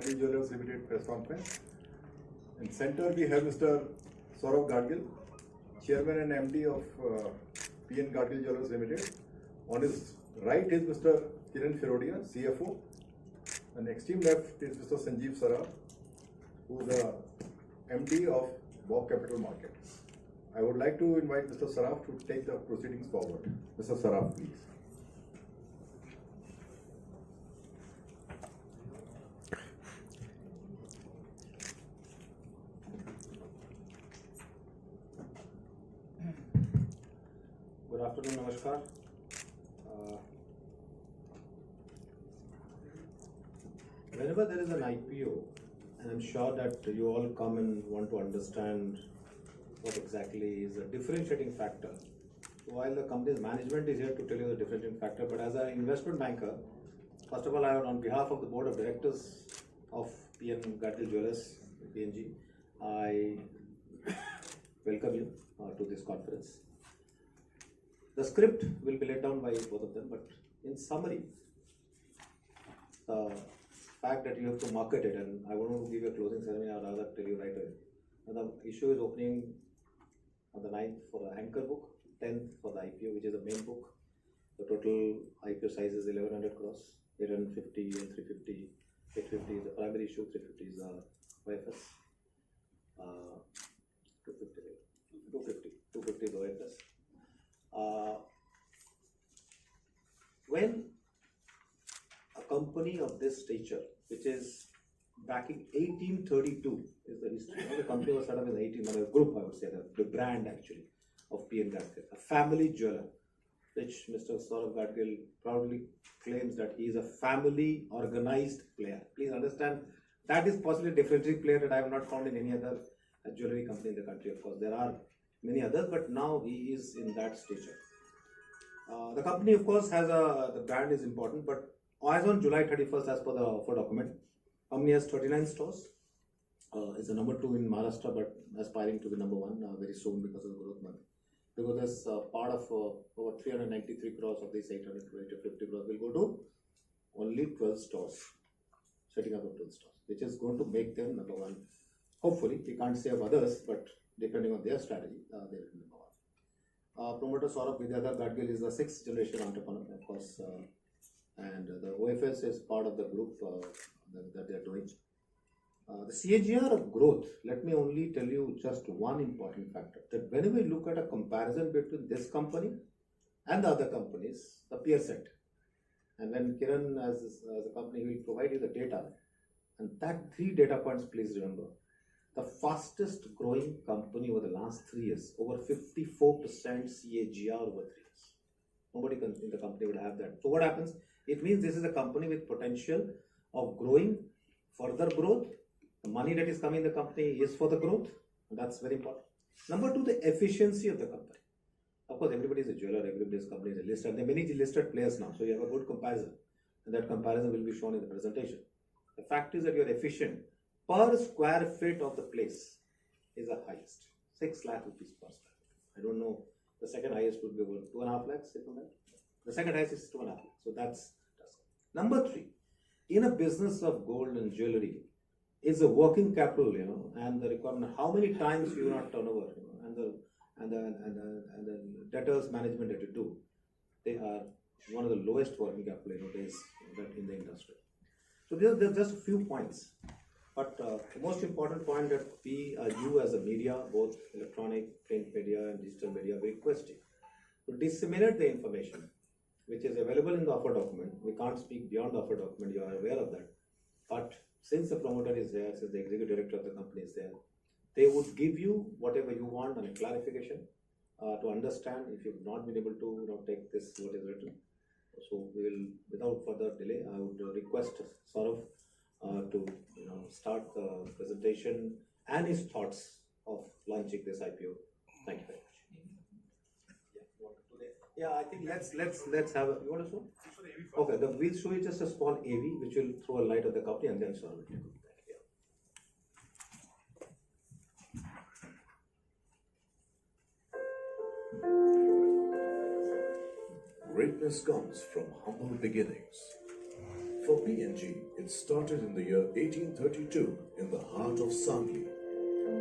Gadgil Jewellers Limited press conference. In center we have Mr. Saurav Gadgil, Chairman and MD of PN Gadgil Jewellers Limited. On his right is Mr. Kiran Firodia, CFO. And extreme left is Mr. Sanjeev Saraf, who is the MD of Bob Capital Market. I would like to invite Mr. Saraf to take the proceedings forward. Mr. Saraf, please. Good afternoon, Namaskar. Whenever there is an IPO, and I'm sure that you all come and want to understand what exactly is a differentiating factor. So while the company's management is here to tell you the differentiating factor, but as an investment banker, first of all, I would, on behalf of the board of directors of PN Gadgil Jewellers, PNG, I welcome you to this conference. The script will be laid down by both of them, but in summary, the fact that you have to market it, and I want to give you a closing ceremony, I'd rather tell you right away. And the issue is opening on the 9th for the anchor book, 10th for the IPO, which is the main book. The total IPO size is 1100 crores, 850 and 350. 850 is the primary issue, 350 is the OFS. 250 is the OFS. When a company of this stature, which is backing 1832, is the history. The company was set up in 18, group, I would say, the brand actually of PN Gadgil, a family jeweler, which Mr. Saurav Gadgil proudly claims that he is a family organized player. Please understand, that is possibly a differentiating player that I have not found in any other jewelry company in the country. Of course, there are many others, but now he is in that stature. The company, of course, has the brand is important, but as on July 31st, as per the offer document, company has 39 stores. It's the number 2 in Maharashtra, but aspiring to be number 1 very soon because of the growth month. Because as part of over 393 crores of these 850 crores will go to only 12 stores, setting up of 12 stores, which is going to make them number 1. Hopefully, we can't say of others, but depending on their strategy, they will be number 1. Promoter Saurav Vidyadhar Gadgil is the 6th generation entrepreneur, of course, and the OFS is part of the group that they are doing. The CAGR of growth, let me only tell you just one important factor, that whenever we look at a comparison between this company and the other companies, the peer set, and when Kiran as a company will provide you the data, and that 3 data points, please remember. The fastest growing company over the last 3 years, over 54% CAGR over 3 years. Nobody in the company would have that. So what happens? It means this is a company with potential of growing, further growth. The money that is coming in the company is for the growth. And that's very important. Number 2, the efficiency of the company. Of course, everybody is a jeweler, everybody's company is a listed. There are many listed players now, so you have a good comparison. And that comparison will be shown in the presentation. The fact is that you are efficient. Per square feet of the place is the highest, 6 lakh rupees per square feet. I don't know, the second highest would be over 2.5 lakhs. The second highest is 2.5 lakhs. So that's number 3. In a business of gold and jewelry, is the working capital, and the requirement. How many times you not turnover, and the debtors management that you do, they are one of the lowest working capital days in the industry. So there are just a few points. But the most important point that you as a media, both electronic, print media and digital media, we request you to disseminate the information which is available in the offer document. We can't speak beyond the offer document, you are aware of that. But since the promoter is there, since the executive director of the company is there, they would give you whatever you want and a clarification to understand if you've not been able to take this what is written. So we will, without further delay, I would request Saurav to start the presentation and his thoughts of launching this IPO. Thank you very much. Yeah, I think let's have a. You want to show? Okay, we'll show you just a small AV which will throw a light on the company and then Saurav will. Greatness comes from humble beginnings. For P&G, it started in the year 1832 in the heart of Sangli.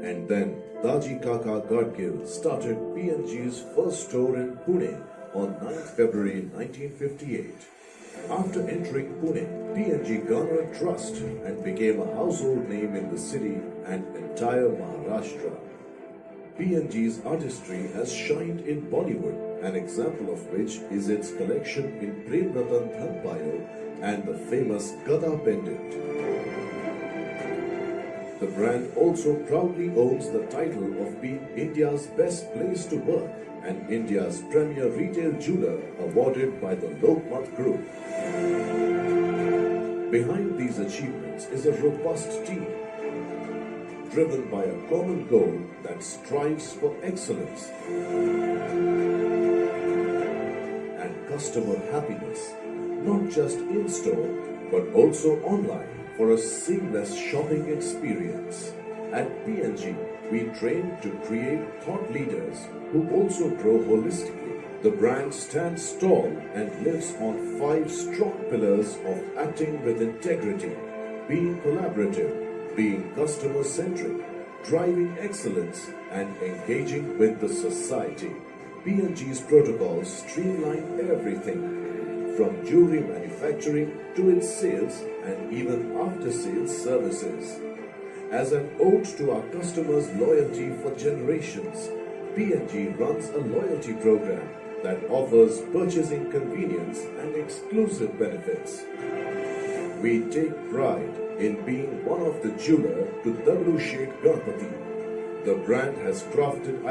And then Daji Kaka Gadgil started P&G's first store in Pune on 9th February 1958. After entering Pune, P&G garnered trust and became a household name in the city and entire Maharashtra. P&G's artistry has shined in Bollywood, an example of which is its collection in Prem Ratan Dhanpayo and the famous Gada pendant. The brand also proudly owns the title of being India's best place to work and India's premier retail jeweler awarded by the Lokmat Group. Behind these achievements is a robust team, driven by a common goal that strives for excellence and customer happiness, not just in store but also online for a seamless shopping experience. At P&G, we train to create thought leaders who also grow holistically. The brand stands tall and lives on 5 strong pillars of acting with integrity, being collaborative, being customer-centric, driving excellence, and engaging with the society. P&G's protocols streamline everything, from jewelry manufacturing to its sales and even after-sales services. As an ode to our customers' loyalty for generations, P&G runs a loyalty program that offers purchasing convenience and exclusive benefits. We take pride in being one of the jeweler to W Sheth Ganpati. The brand has crafted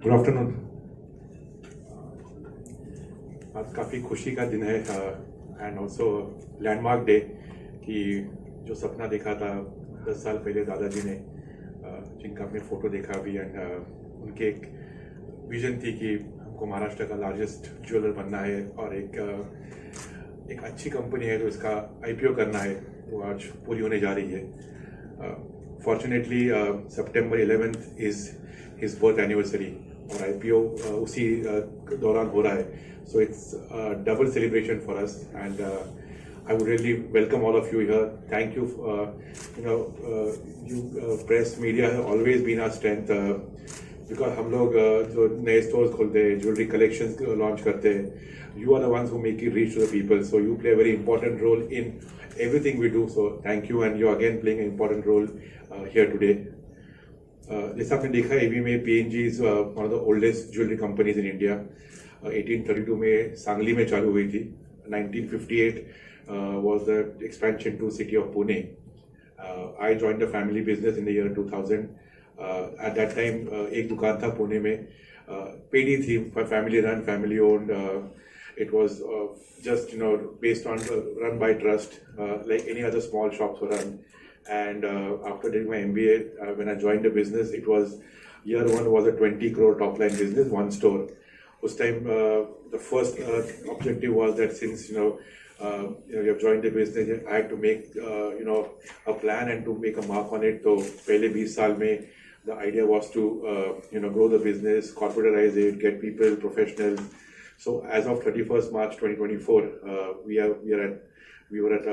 good afternoon. आज काफ़ी खुशी का दिन है and also landmark day कि जो सपना देखा था 10 साल पहले दादाजी ने, जिनका आपने फ़ोटो देखा अभी, एंड उनके एक विजन थी कि हमको महाराष्ट्र का लार्जेस्ट ज्वेलर बनना है और एक अच्छी कंपनी है तो इसका IPO करना है, वो आज पूरी होने जा रही है। Fortunately September 11th is his birth anniversary और IPO उसी दौरान हो रहा है, so it's a double celebration for us and I would really welcome all of you here. Thank you. Press media have always been our strength because हम लोग जो नए stores खोलते हैं, jewelry collections launch करते हैं, you are the ones who make it reach to the people. So you play a very important role in everything we do. So thank you, and you're again playing an important role here today. जैसा आपने देखा AV में P&G is one of the oldest jewelry companies in India. 1832 में सांगली में चालू हुई थी. 1958 was the expansion to city of Pune. I joined the family business in the year 2000. At that time एक दुकान था पुणे में, पेडी थी, family run, family owned. It was just based on run by trust, like any other small shops were run. And after doing my MBA, when I joined the business, it was year one was a 20 crore top line business, one store. Us time the first objective was that since you have joined the business, I had to make a plan and to make a mark on it. So पहले 20 साल में the idea was to grow the business, corporatize it, get people professional. So as of 31st March 2024, we were at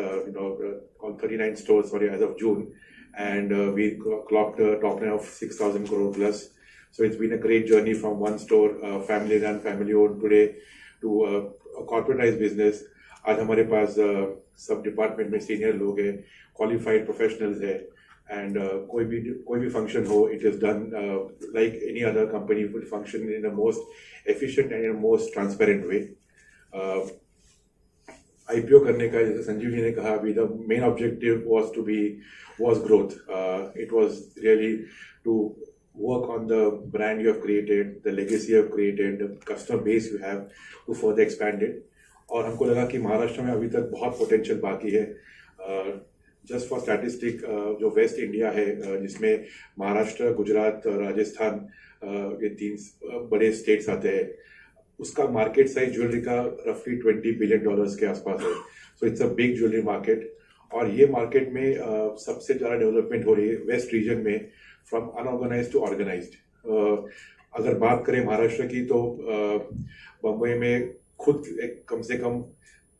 on 39 stores, as of June, and we clocked a top line of 6,000 crore plus. So it's been a great journey from one store, family run, family owned today, to a corporatized business. आज हमारे पास सब department में senior लोग हैं, qualified professionals है, and कोई भी function हो, it is done like any other company will function in the most efficient and most transparent way. IPO करने का, जैसे संजीव जी ने कहा अभी, the main objective was growth. It was really to work on the brand you have created, the legacy you have created, the customer base you have, to further expand it. और हमको लगा कि महाराष्ट्र में अभी तक बहुत पोटेंशियल बाकी है. जस्ट फॉर स्टैटिस्टिक, जो वेस्ट इंडिया है, जिसमें महाराष्ट्र, गुजरात, राजस्थान, ये 3 बड़े स्टेट्स आते हैं, उसका मार्केट साइज ज्वेलरी का रफली $20 बिलियन के आसपास है. So it's a big jewellery market. और ये मार्केट में सबसे ज़्यादा डेवलपमेंट हो रही है वेस्ट रीजन में, फ्रॉम अनऑर्गेनाइज्ड टू ऑर्गेनाइज्ड. अगर बात करें महाराष्ट्र की, तो बम्बई में खुद कम से कम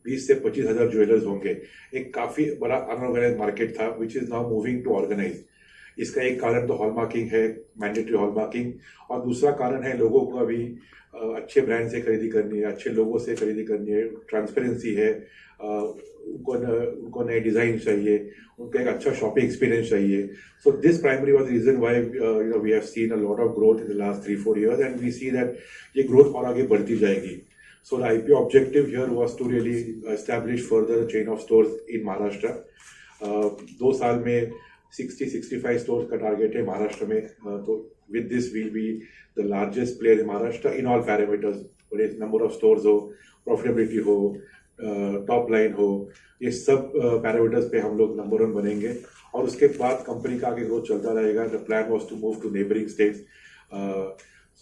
20 से 25 हजार ज्वेलर्स होंगे। एक काफी बड़ा अनऑर्गेनाइज मार्केट था which is now moving to organise. इसका एक कारण तो हॉलमार्किंग है, मैंडेटरी हॉलमार्किंग, और दूसरा कारण है लोगों को अभी अच्छे ब्रांड से खरीदी करनी है, अच्छे लोगों से खरीदी करनी है, ट्रांसपेरेंसी है, उनको नए डिजाइन चाहिए, उनको एक अच्छा शॉपिंग एक्सपीरियंस चाहिए। So this primary was reason why we have seen a lot of growth in the last 3-4 years and we see that ये ग्रोथ और आगे बढ़ती जाएगी। So the IPO objective here was to really establish further chain of stores in Maharashtra. 2 साल में 60-65 stores का target है महाराष्ट्र में। तो with this will be the largest player in Maharashtra in all parameters, number of stores हो, प्रॉफिटेबिलिटी हो, top line हो, ये सब पैरामीटर्स पे हम लोग नंबर 1 बनेंगे। और उसके बाद कंपनी का आगे ग्रोथ चलता रहेगा। The plan was to move to neighbouring states.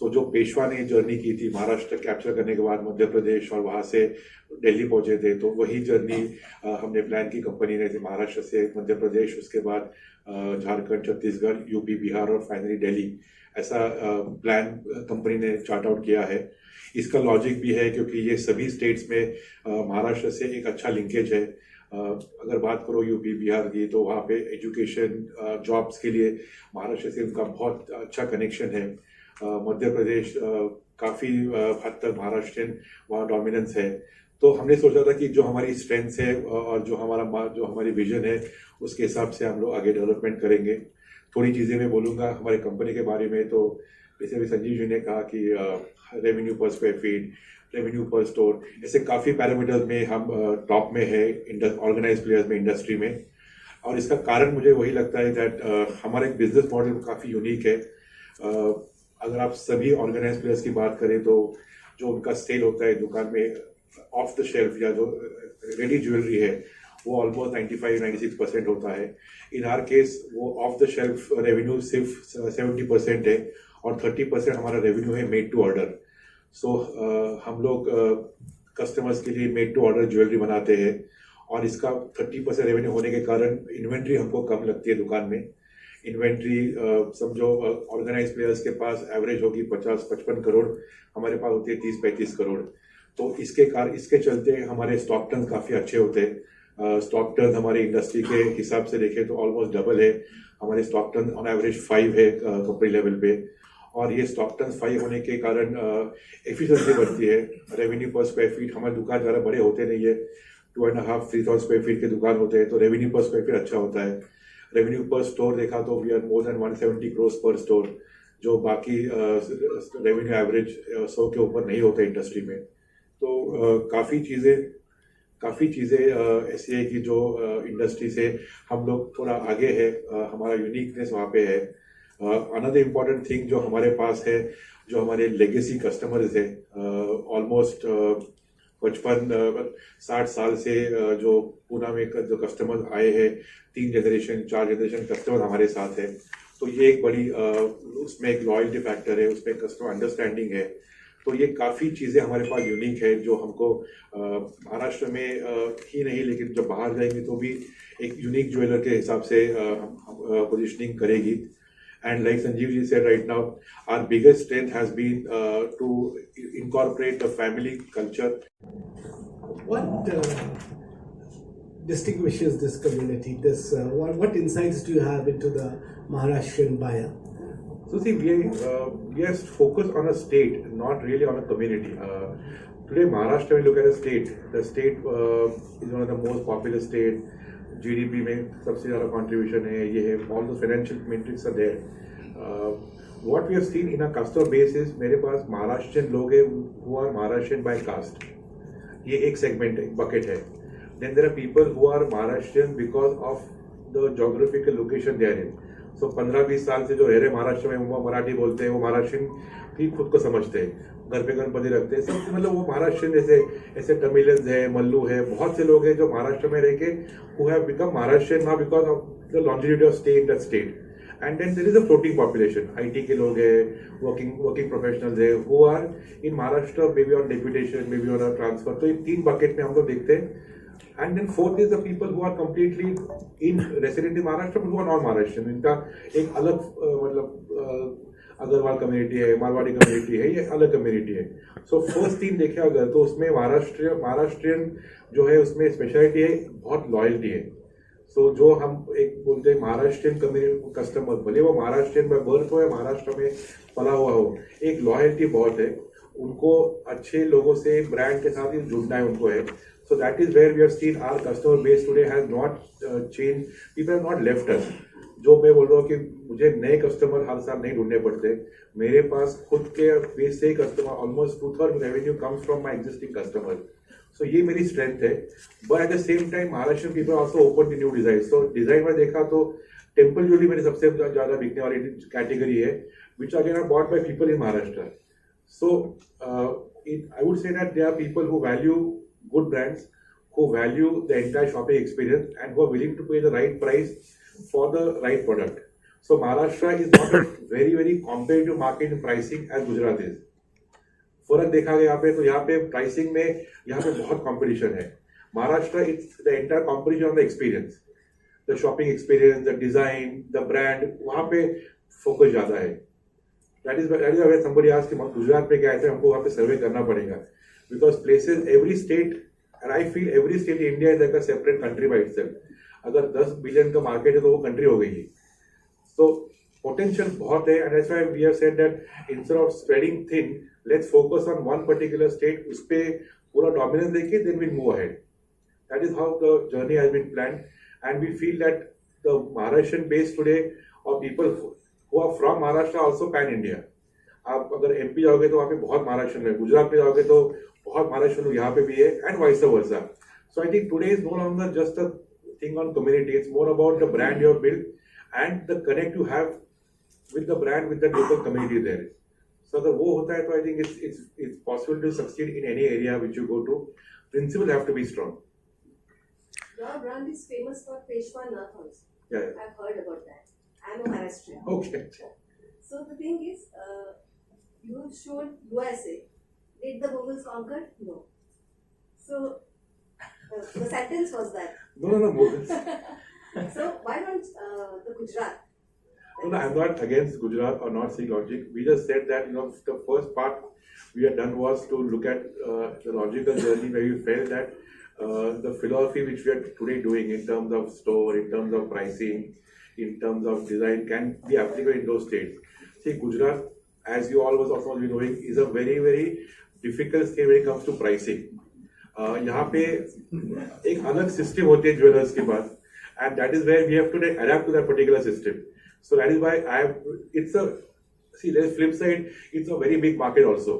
सो जो पेशवा ने जर्नी की थी महाराष्ट्र कैप्चर करने के बाद मध्य प्रदेश और वहाँ से दिल्ली पहुंचे थे, तो वही जर्नी हमने प्लान की कंपनी ने थी, महाराष्ट्र से मध्य प्रदेश, उसके बाद झारखंड, छत्तीसगढ़, यूपी, बिहार और फाइनली दिल्ली। ऐसा प्लान कंपनी ने चार्ट आउट किया है। इसका लॉजिक भी है क्योंकि ये सभी स्टेट्स में महाराष्ट्र से एक अच्छा लिंकेज है। अगर बात करो यूपी, बिहार की, तो वहाँ पे एजुकेशन, जॉब्स के लिए महाराष्ट्र से उनका बहुत अच्छा कनेक्शन है। मध्य प्रदेश काफ़ी हद तक महाराष्ट्रियन वहाँ डोमिनेंस है। तो हमने सोचा था कि जो हमारी स्ट्रेंथ्स है और जो हमारी विजन है उसके हिसाब से हम लोग आगे डेवलपमेंट करेंगे। थोड़ी चीज़ें मैं बोलूँगा हमारे कंपनी के बारे में। तो जैसे भी संजीव जी ने कहा कि रेवेन्यू पर स्क्वायर फीट, रेवेन्यू पर स्टोर, ऐसे काफ़ी पैरामीटर्स में हम टॉप में है ऑर्गेनाइज प्लेयर्स में इंडस्ट्री में। और इसका कारण मुझे वही लगता है दैट हमारा एक बिजनेस मॉडल काफ़ी यूनिक है। अगर आप सभी ऑर्गेनाइज प्लेयर्स की बात करें तो जो उनका सेल होता है दुकान में ऑफ द शेल्फ या जो रेडी ज्वेलरी है वो ऑलमोस्ट 95-96% होता है। इन आर केस वो ऑफ द शेल्फ रेवेन्यू सिर्फ 70% है और 30% हमारा रेवेन्यू है मेड टू ऑर्डर। सो हम लोग कस्टमर्स के लिए मेड टू ऑर्डर ज्वेलरी बनाते हैं और इसका 30% रेवेन्यू होने के कारण इन्वेंट्री हमको कम लगती है दुकान में। इन्वेंट्री समझो ऑर्गेनाइज प्लेयर्स के पास एवरेज होगी 50-55 करोड़, हमारे पास होती है 30-35 करोड़। तो इसके चलते हमारे स्टॉक टर्न काफ़ी अच्छे होते हैं। स्टॉक टर्न हमारी इंडस्ट्री के हिसाब से देखें तो ऑलमोस्ट डबल है। हमारे स्टॉक टर्न ऑन एवरेज 5 है कंपनी लेवल पे। और ये स्टॉक टर्न 5 होने के कारण एफिशिएंसी बढ़ती है। रेवेन्यू पर स्क्वायर फीट, हमारे दुकान ज़्यादा बड़े होते नहीं है, 2.5-3,000 स्क्वायर फीट के दुकान होते हैं, तो रेवेन्यू पर स्क्वायर फीट अच्छा होता है। रेवेन्यू पर स्टोर देखा तो we are more than 170 crores पर स्टोर, जो बाकी रेवेन्यू एवरेज 100 के ऊपर नहीं होता इंडस्ट्री में। तो काफ़ी चीज़ें ऐसी है कि जो इंडस्ट्री से हम लोग थोड़ा आगे है, हमारा यूनिकनेस वहाँ पे है। अनदर इम्पॉर्टेंट थिंग जो हमारे पास है, जो हमारे लेगेसी कस्टमर्स है, ऑलमोस्ट 55-60 साल से जो पूना में जो कस्टमर आए हैं, 3 जनरेशन 4 जनरेशन कस्टमर हमारे साथ है। तो ये एक बड़ी उसमें एक लॉयल्टी फैक्टर है, उसमें कस्टमर अंडरस्टैंडिंग है। तो ये काफ़ी चीज़ें हमारे पास यूनिक है जो हमको महाराष्ट्र में ही नहीं लेकिन जब बाहर जाएंगे तो भी एक यूनिक ज्वेलर के हिसाब से पोजिशनिंग करेगी। And like Sanjeev ji said right now, our biggest strength has been to incorporate the family culture. What distinguishes this community? What insights do you have into the Maharashtrian buyer? So see, we are focused on a state, not really on a community. Today, Maharashtra, when you look at a state, the state is one of the most populous state. GDP में सबसे ज़्यादा contribution है, ये है, all the financial metrics are there. What we have seen in a customer base is मेरे पास महाराष्ट्रियन लोग हैं who are Maharashtrian by caste. ये एक segment है, bucket है. Then there are people who are Maharashtrian because of the geographical location they are in. So 15-20 साल से जो रह रहे महाराष्ट्र में वो मराठी बोलते हैं, वो महाराष्ट्रियन ही खुद को समझते हैं, घर पे गणपति रखते हैं, सब मतलब वो महाराष्ट्रियन ऐसे तमिलियंस है, मल्लू है, बहुत से लोग हैं जो महाराष्ट्र में रह के who have become Maharashtrian now because of the longevity of stay in that state. And then there is a floating population, IT के लोग हैं, working professionals हैं, who are in Maharashtra maybe on deputation, maybe on a transfer. तो ये 3 bucket में हम लोग देखते हैं. And then fourth is the people who are completely resident in Maharashtra but who are non-Maharashtrian. इनका एक अलग मतलब अग्रवाल कम्युनिटी है, मारवाड़ी कम्युनिटी है, ये अलग कम्युनिटी है. सो फर्स्ट थीम देखे अगर तो उसमें महाराष्ट्रियन जो है उसमें स्पेशलिटी है, बहुत लॉयल्टी है. सो जो हम एक बोलते हैं महाराष्ट्रियन कम्युनिटी कस्टमर, भले वो महाराष्ट्रियन बाय बर्थ हो या महाराष्ट्र में पला हुआ हो, एक लॉयल्टी बहुत है. उनको अच्छे लोगों से ब्रांड के साथ ही जुड़ना है उनको है. So that is where we have seen our customer base today has not changed. People have not left us. जो मैं बोल रहा हूँ कि मुझे नए कस्टमर हर साल नहीं ढूंढने पड़ते. मेरे पास खुद के बेस से customer almost 2/3 revenue comes from my existing customer. So ये मेरी स्ट्रेंथ है. But at the same time Maharashtra people also open the new design. So design में देखा तो टेम्पल ज्वेलरी मेरी सबसे ज्यादा बिकने वाली कैटेगरी है, which again are bought by people in Maharashtra. So I would say that there are people who value good brands, who value the entire shopping experience and who are willing to pay the right price for the right product. So Maharashtra is not a very competitive market in pricing as Gujarat is. फर्क देखा गया यहाँ पे, तो यहाँ पे pricing में यहाँ पे बहुत कंपटीशन है. Maharashtra it's the entire competition on the experience, the shopping experience, the design, the brand, वहाँ पे फोकस ज्यादा है. दैट इज अगर somebody ask कि गुजरात में क्या है, हमको वहाँ पे सर्वे करना पड़ेगा. Because places, every state, and I feel every state in India is like a separate country by itself. अगर 10 बिलियन का मार्केट है तो वो कंट्री हो गई. तो पोटेंशियल बहुत है, and that's why we have said that instead of spreading thin, let's focus on one particular state. उस पे पूरा dominance देके then we'll move ahead. That is how the journey has been planned, and we feel that the Maharashtrian base today or people who are from Maharashtra also pan India. आप अगर MP जाओगे तो वहाँ पे बहुत महाराष्ट्र है, गुजरात में जाओगे तो बहुत महाराष्ट्र लोग यहाँ पे भी है, and vice versa. So I think today is no longer just a thing on community, it's more about the brand you have built and the connect you have with the brand with the local community there. So अगर वो होता है तो I think it's possible to succeed in any area which you go to. Principle have to be strong. Your brand is famous for Peshwa Nath also. Yeah. I've heard about that. I'm a Maharashtrian. Okay. So the thing is, you showed USA. Did the Mughals conquer? No. So the sentence was that. No, Mughals. So why don't the Gujarat? No, I'm not against Gujarat or not seeing logic. We just said that, the first part we had done was to look at the logical journey where we felt that the philosophy which we are today doing in terms of store, in terms of pricing, in terms of design can be applicable in those states. See, Gujarat, as you all was also be knowing, is a very difficult state when it comes to pricing. यहाँ पे एक अलग system होती है jewellers के पास, and that is where we have to adapt to that particular system. So that is why there's flip side, it's a very big market also.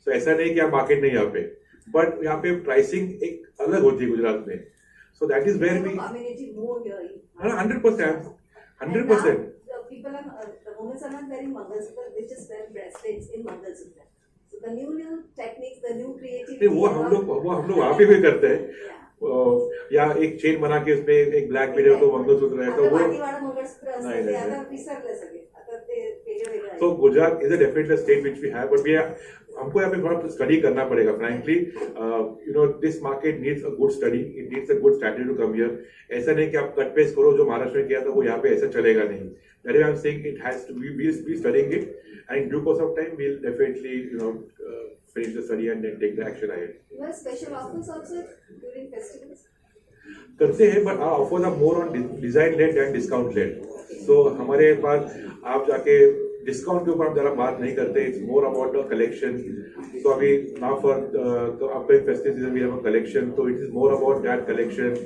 So ऐसा नहीं कि यहाँ मार्केट नहीं यहाँ पे, but यहाँ पे प्राइसिंग एक अलग होती है गुजरात में. So that is where we community more here. 100%. And now the people are the women are not wearing Mangalsutra, they just wear bracelets in Mangalsutra. So the new techniques, the new creativity. वो हम लोग वहाँ पे भी करते हैं. Yeah. या एक चेन बना के उसमें एक ब्लैक मीडियम तो मंगलसूत्र है, तो वो पाठीवाडा मंगळसूत्र असतं नाही, ते नाही. आता विसरले सगळे. आता ते वेगळे आहे. So Gujarat is a definitely state which we have, but हमको यहाँ पे थोड़ा स्टडी करना पड़ेगा. Frankly, this market needs a good study. It needs a good strategy to come here. ऐसा नहीं कि आप कट पेस्ट करो जो महाराष्ट्र में किया था वो यहाँ पे ऐसा चलेगा नहीं. That is why I'm saying it has to be studying it, and in due course of time we'll definitely finish the study and then take the action ahead. You have special offers also during festivals? करते हैं, but our offers are more on design led and discount led. So हमारे पास आप जाके discount के ऊपर हम जरा बात नहीं करते. It's more about the collection. तो अभी now for upcoming festive season we have a collection, तो it is more about that collection,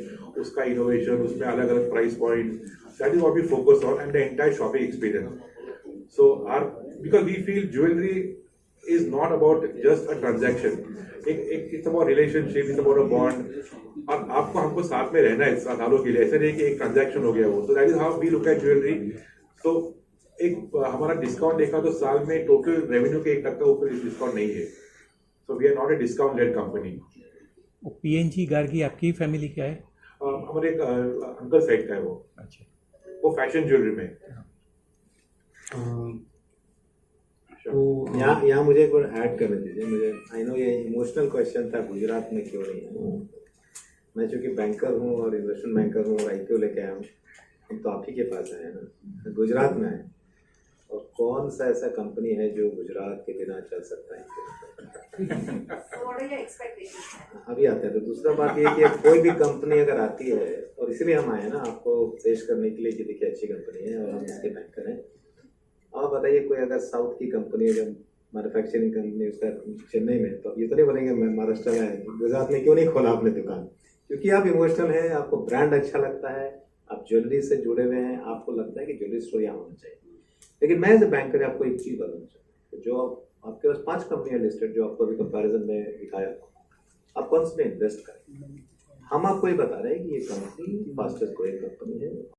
उसका इनोवेशन, उसमें अलग अलग price point. That is what we focus on and the entire shopping experience. So because we feel jewellery is not about just a transaction. It's about relationship, it's about a bond. और आपको हमको साथ में रहना है सालों के लिए, ऐसा नहीं कि एक ट्रांजैक्शन हो गया वो. So that is how we look at jewelry. So एक हमारा डिस्काउंट देखा तो साल में टोटल रेवेन्यू के 1% ऊपर डिस्काउंट नहीं है. So we are not a discount led company. PNG Gargi आपकी फैमिली क्या है? हमारे एक अंकल साइड का है वो. अच्छा. वो फैशन ज्वेलरी में. तो यहाँ मुझे एक बार ऐड करने दीजिए. मुझे आई नो ये इमोशनल क्वेश्चन था, गुजरात में क्यों नहीं है. मैं चूंकि बैंकर हूँ और इन्वेस्टमेंट बैंकर हूँ और आईपीओ लेके आया हूँ, हम तो आप ही के पास आए हैं ना, गुजरात में आए. और कौन सा ऐसा कंपनी है जो गुजरात के बिना चल सकता है? So what are your expectations? अभी आते हैं। तो दूसरा बात ये कि कोई भी कंपनी अगर आती है, और इसलिए हम आए ना आपको पेश करने के लिए कि देखिए अच्छी कंपनी है और हम इसके बैंकर हैं। आप बताइए कोई अगर साउथ की कंपनी है जो मैन्युफैक्चरिंग कंपनी उसका चेन्नई में, तो ये तो नहीं बोलेंगे मैं महाराष्ट्र में है, गुजरात में क्यों नहीं खोला आपने दुकान? क्योंकि आप इमोशनल हैं, आपको ब्रांड अच्छा लगता है, आप ज्वेलरी से जुड़े हुए हैं, आपको लगता है कि ज्वेलरी स्टोर यहाँ होना चाहिए। लेकिन मैं एज ए बैंकर आपको एक चीज बताना चाहूँ, जो आपके पास 5 कंपनियां लिस्टेड जो आपको अभी कंपैरिजन में दिखाया, आप कौन सी में इन्वेस्ट करें? हम आपको ये बता रहे हैं कि ये कंपनी फास्टेस्ट ग्रोइंग कंपनी है।